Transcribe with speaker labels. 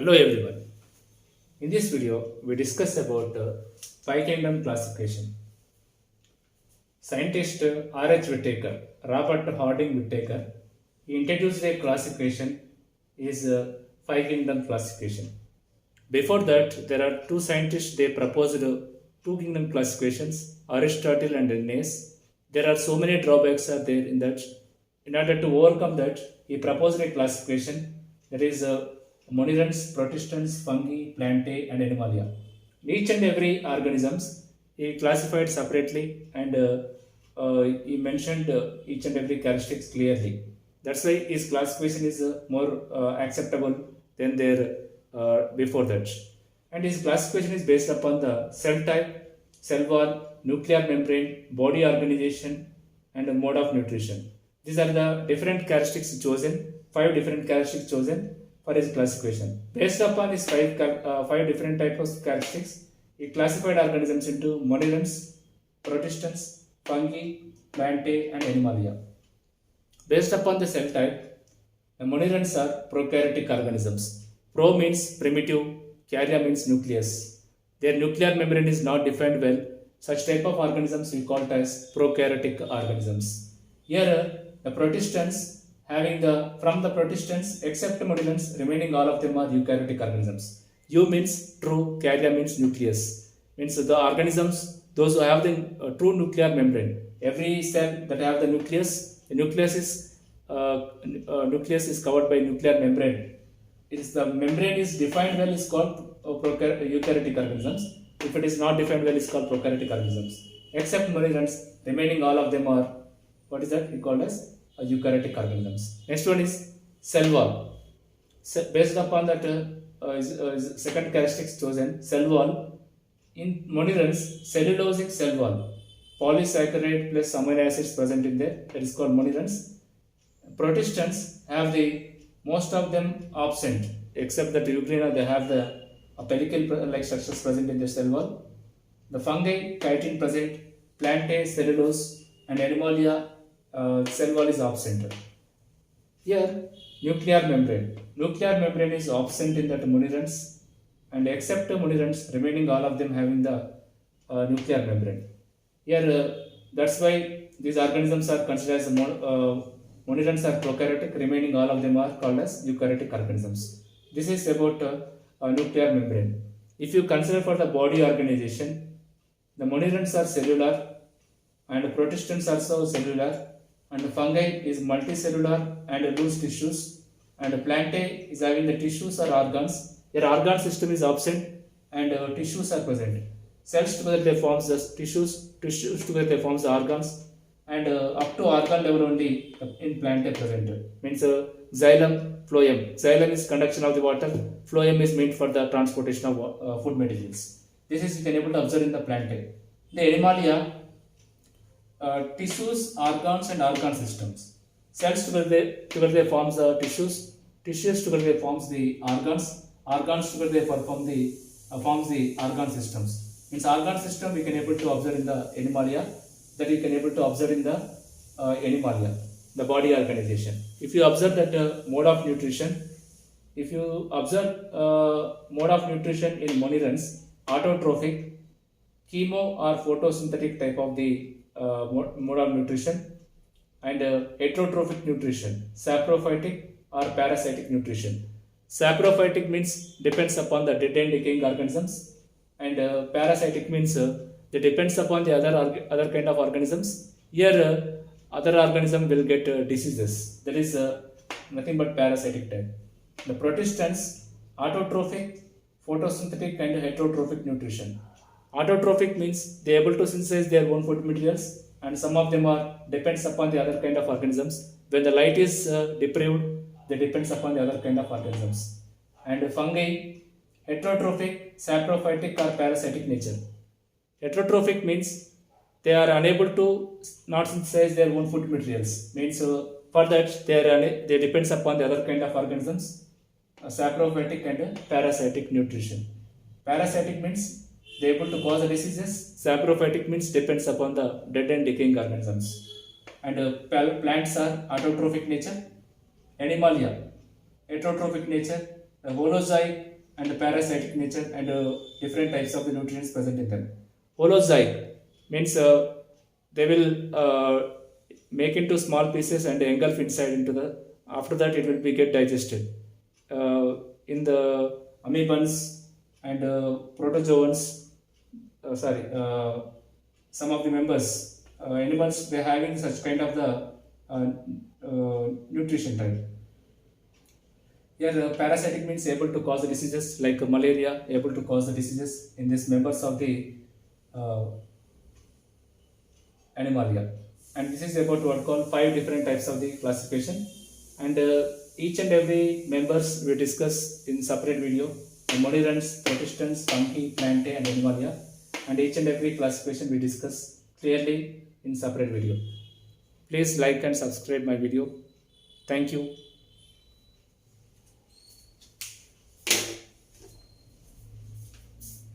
Speaker 1: Hello everyone. In this video, we discuss about five kingdom classification. Scientist R.H. Whittaker, Robert Harding Whittaker, he introduced a classification is five kingdom classification. Before that, there are two scientists. They proposed two kingdom classifications, Aristotle and Linnaeus. There are so many drawbacks are there in that. In order to overcome that, he proposed a classification that is monerans, protistans, fungi, plantae, and animalia. Each and every organisms he classified separately and he mentioned each and every characteristics clearly. That's why his classification is more acceptable than their before that. And his classification is based upon the cell type, cell wall, nuclear membrane, body organization, and the mode of nutrition. These are the different characteristics chosen, five different characteristics chosen for his classification. Based upon his five different types of characteristics, he classified organisms into monerans, protistans, fungi, plantae, and animalia. Based upon the cell type, the monerans are prokaryotic organisms. Pro means primitive, karya means nucleus. Their nuclear membrane is not defined well. Such type of organisms we call as prokaryotic organisms. Here, the protistans having the from the protistans except monerans, remaining all of them are eukaryotic organisms. U means true, karya means nucleus. Means the organisms those who have the true nuclear membrane. Every cell that have the nucleus is covered by nuclear membrane. It is the membrane is defined well is called eukaryotic organisms. If it is not defined well, it's called prokaryotic organisms. Except monerans, remaining all of them are what is that? We call as eukaryotic organisms. Next one is cell wall. Based upon that is second characteristics chosen, cell wall. In monerans, cellulosic cell wall. Polysaccharide plus amino acids present in there. That is called monerans. Protistans have the most of them absent, except that euglena they have the pellicle like structures present in the cell wall. The fungi, chitin present, plantae, cellulose, and animalia cell wall is absent. Here, nuclear membrane. Nuclear membrane is absent in that monerans, and except monerans, remaining all of them having the nuclear membrane. Here, that's why these organisms are considered as monerans are prokaryotic, remaining all of them are called as eukaryotic organisms. This is about nuclear membrane. If you consider for the body organization, the monerans are cellular and protistans also cellular, and fungi is multicellular and loose tissues, and plantae is having the tissues or organs. Your organ system is absent and tissues are present. Cells together they forms the tissues together they forms the organs, and up to organ level only in plantae present. Means xylem, phloem. Xylem is conduction of the water. Phloem is meant for the transportation of food materials. This is you can able to observe in the plantae. The animalia, tissues, organs, and organ systems. Cells together they forms the tissues. Tissues together they forms the organs. Organs together they forms the organ systems. Means organ system we can able to observe in the animalia. That you can able to observe in the animalia, the body organization. If you observe that mode of nutrition, if you observe mode of nutrition in monerans, autotrophic, chemo or photosynthetic type of the mode of nutrition, and heterotrophic nutrition, saprophytic or parasitic nutrition. Saprophytic means depends upon the dead and decaying organisms, and parasitic means they depends upon the other kind of organisms. Here other organism will get diseases. That is nothing but parasitic type. The protistans, autotrophic, photosynthetic, and heterotrophic nutrition. Autotrophic means they are able to synthesize their own food materials, and some of them are depends upon the other kind of organisms. When the light is deprived, they depends upon the other kind of organisms. And fungi, heterotrophic, saprophytic, or parasitic nature. Heterotrophic means they are unable to not synthesize their own food materials. Means for that they depends upon the other kind of organisms, saprophytic and parasitic nutrition. Parasitic means they are able to cause the diseases. Saprophytic means depends upon the dead and decaying organisms. And plants are autotrophic nature. Animalia, heterotrophic nature. The holozoic and the parasitic nature and different types of the nutrients present in them. Holozoic means they will make into small pieces and engulf inside into the. After that, it will be get digested. In the amoebans and protozoans, some of the members, animals, they having such kind of the nutrition type. Here, parasitic means able to cause the diseases like malaria, able to cause the diseases in these members of the uh, Animalia. And this is about what call 5 different types of the classification. And each and every members we discuss in separate video. The monirants, protistans, fungi, plantae, and Animalia. And each and every classification we discuss clearly in separate video. Please like and subscribe my video. Thank you.